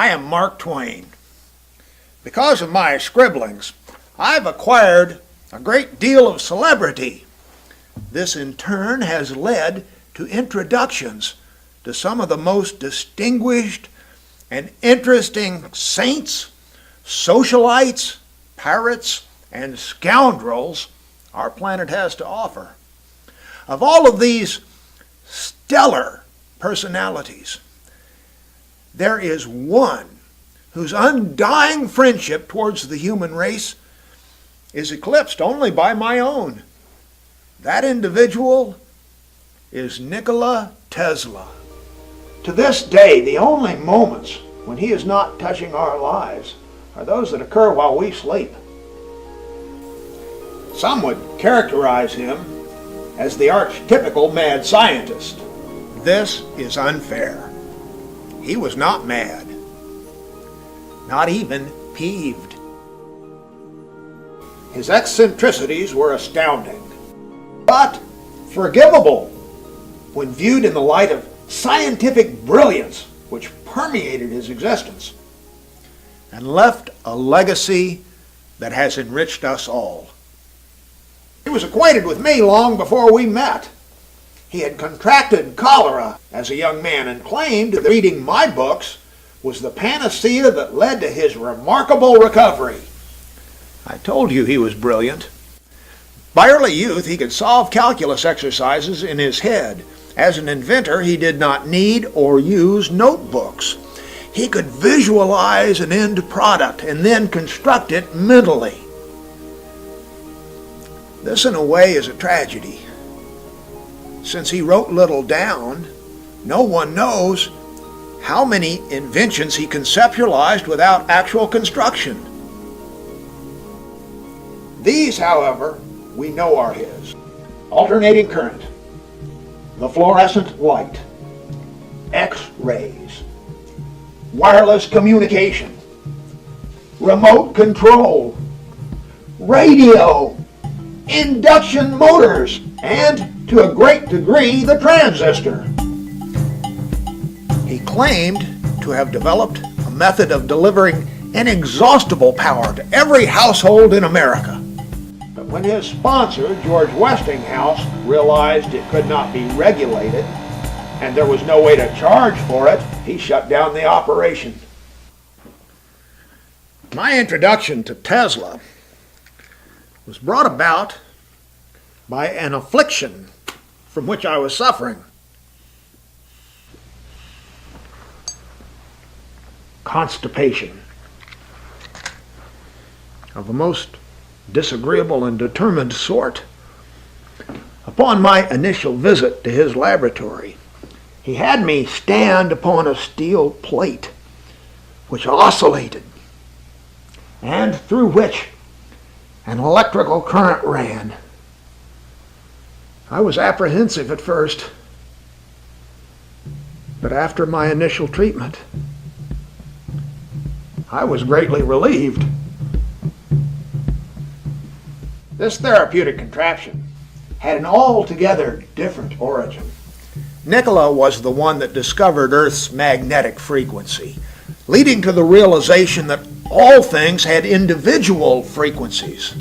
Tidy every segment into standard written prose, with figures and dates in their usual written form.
I am Mark Twain. Because of my scribblings, I've acquired a great deal of celebrity. This in turn has led to introductions to some of the most distinguished and interesting saints, socialites, pirates, and scoundrels our planet has to offer. Of all of these stellar personalities, there is one whose undying friendship towards the human race is eclipsed only by my own. That individual is Nikola Tesla. To this day, the only moments when he is not touching our lives are those that occur while we sleep. Some would characterize him as the archetypical mad scientist. This is unfair. He was not mad, not even peeved. His eccentricities were astounding, but forgivable when viewed in the light of scientific brilliance which permeated his existence and left a legacy that has enriched us all. He was acquainted with me long before we met. He had contracted cholera as a young man and claimed that reading my books was the panacea that led to his remarkable recovery. I told you he was brilliant. By early youth, he could solve calculus exercises in his head. As an inventor, he did not need or use notebooks. He could visualize an end product and then construct it mentally. This, in a way, is a tragedy. Since he wrote little down, no one knows how many inventions he conceptualized without actual construction. These, however, we know are his. Alternating current, the fluorescent light, X-rays, wireless communication, remote control, radio, induction motors, and, to a great degree, the transistor. He claimed to have developed a method of delivering inexhaustible power to every household in America. But when his sponsor, George Westinghouse, realized it could not be regulated and there was no way to charge for it, he shut down the operation. My introduction to Tesla was brought about by an affliction from which I was suffering. Constipation of a most disagreeable and determined sort. Upon my initial visit to his laboratory, he had me stand upon a steel plate which oscillated and through which an electrical current ran. I was apprehensive at first, but after my initial treatment, I was greatly relieved. This therapeutic contraption had an altogether different origin. Nikola was the one that discovered Earth's magnetic frequency, leading to the realization that all things had individual frequencies.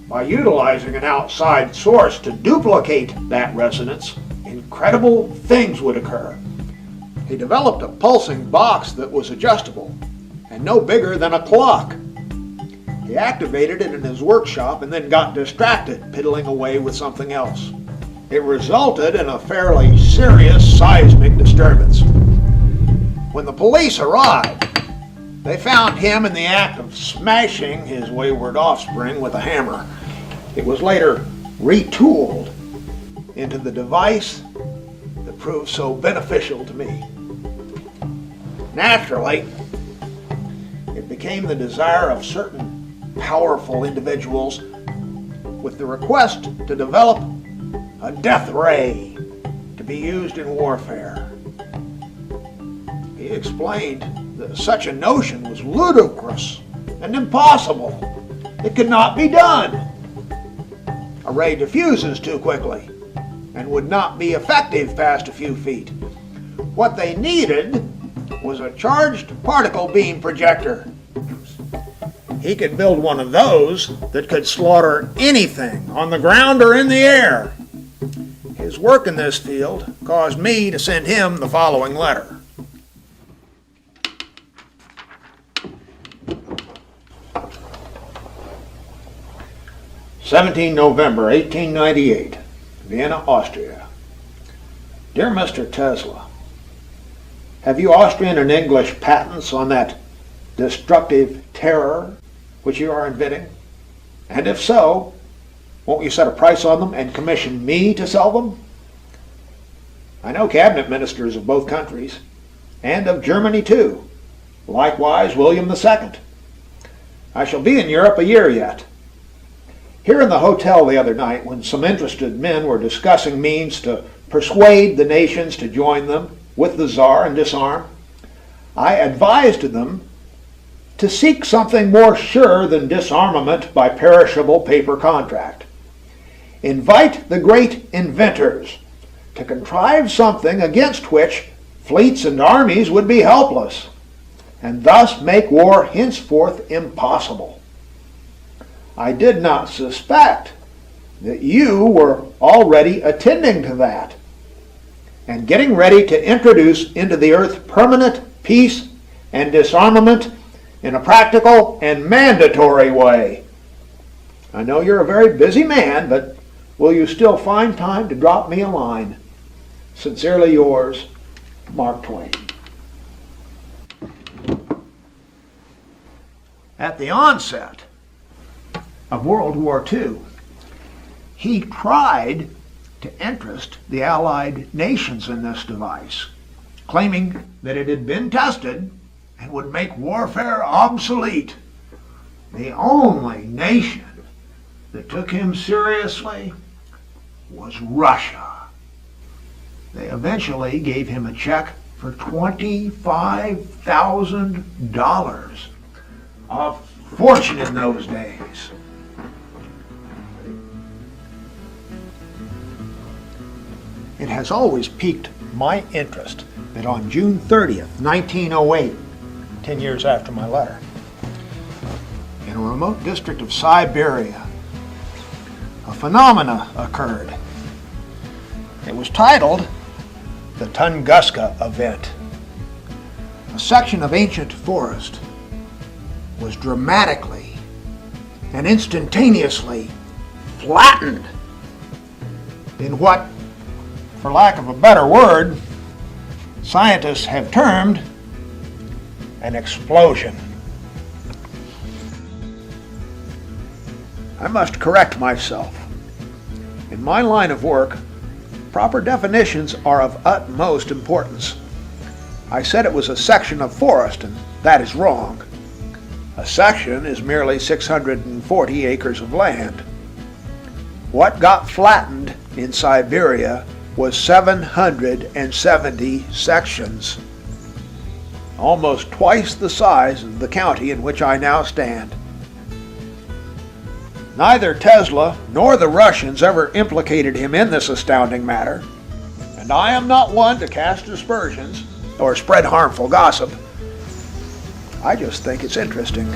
By utilizing an outside source to duplicate that resonance, incredible things would occur. He developed a pulsing box that was adjustable and no bigger than a clock. He activated it in his workshop and then got distracted, piddling away with something else. It resulted in a fairly serious seismic disturbance. When the police arrived, they found him in the act of smashing his wayward offspring with a hammer. It was later retooled into the device that proved so beneficial to me. Naturally, it became the desire of certain powerful individuals with the request to develop a death ray to be used in warfare. He explained that such a notion was ludicrous and impossible. It could not be done. A ray diffuses too quickly and would not be effective past a few feet. What they needed was a charged particle beam projector. He could build one of those that could slaughter anything on the ground or in the air. His work in this field caused me to send him the following letter. November 1898, Vienna, Austria. Dear Mr. Tesla, have you Austrian and English patents on that destructive terror which you are inventing? And if so, won't you set a price on them and commission me to sell them? I know cabinet ministers of both countries, and of Germany too, likewise William II. I shall be in Europe a year yet. Here in the hotel the other night, when some interested men were discussing means to persuade the nations to join them with the Tsar and disarm, I advised them to seek something more sure than disarmament by perishable paper contract. Invite the great inventors to contrive something against which fleets and armies would be helpless, and thus make war henceforth impossible. I did not suspect that you were already attending to that and getting ready to introduce into the earth permanent peace and disarmament in a practical and mandatory way. I know you're a very busy man, but will you still find time to drop me a line? Sincerely yours, Mark Twain. At the onset of World War II, he tried to interest the Allied nations in this device, claiming that it had been tested and would make warfare obsolete. The only nation that took him seriously was Russia. They eventually gave him a check for $25,000, a fortune in those days. It has always piqued my interest that on June 30th, 1908, 10 years after my letter, in a remote district of Siberia, a phenomena occurred. It was titled the Tunguska Event. A section of ancient forest was dramatically and instantaneously flattened in what, for lack of a better word, scientists have termed an explosion. I must correct myself. In my line of work, proper definitions are of utmost importance. I said it was a section of forest, and that is wrong. A section is merely 640 acres of land. What got flattened in Siberia was 770 sections, almost twice the size of the county in which I now stand. Neither Tesla nor the Russians ever implicated him in this astounding matter, and I am not one to cast aspersions or spread harmful gossip. I just think it's interesting.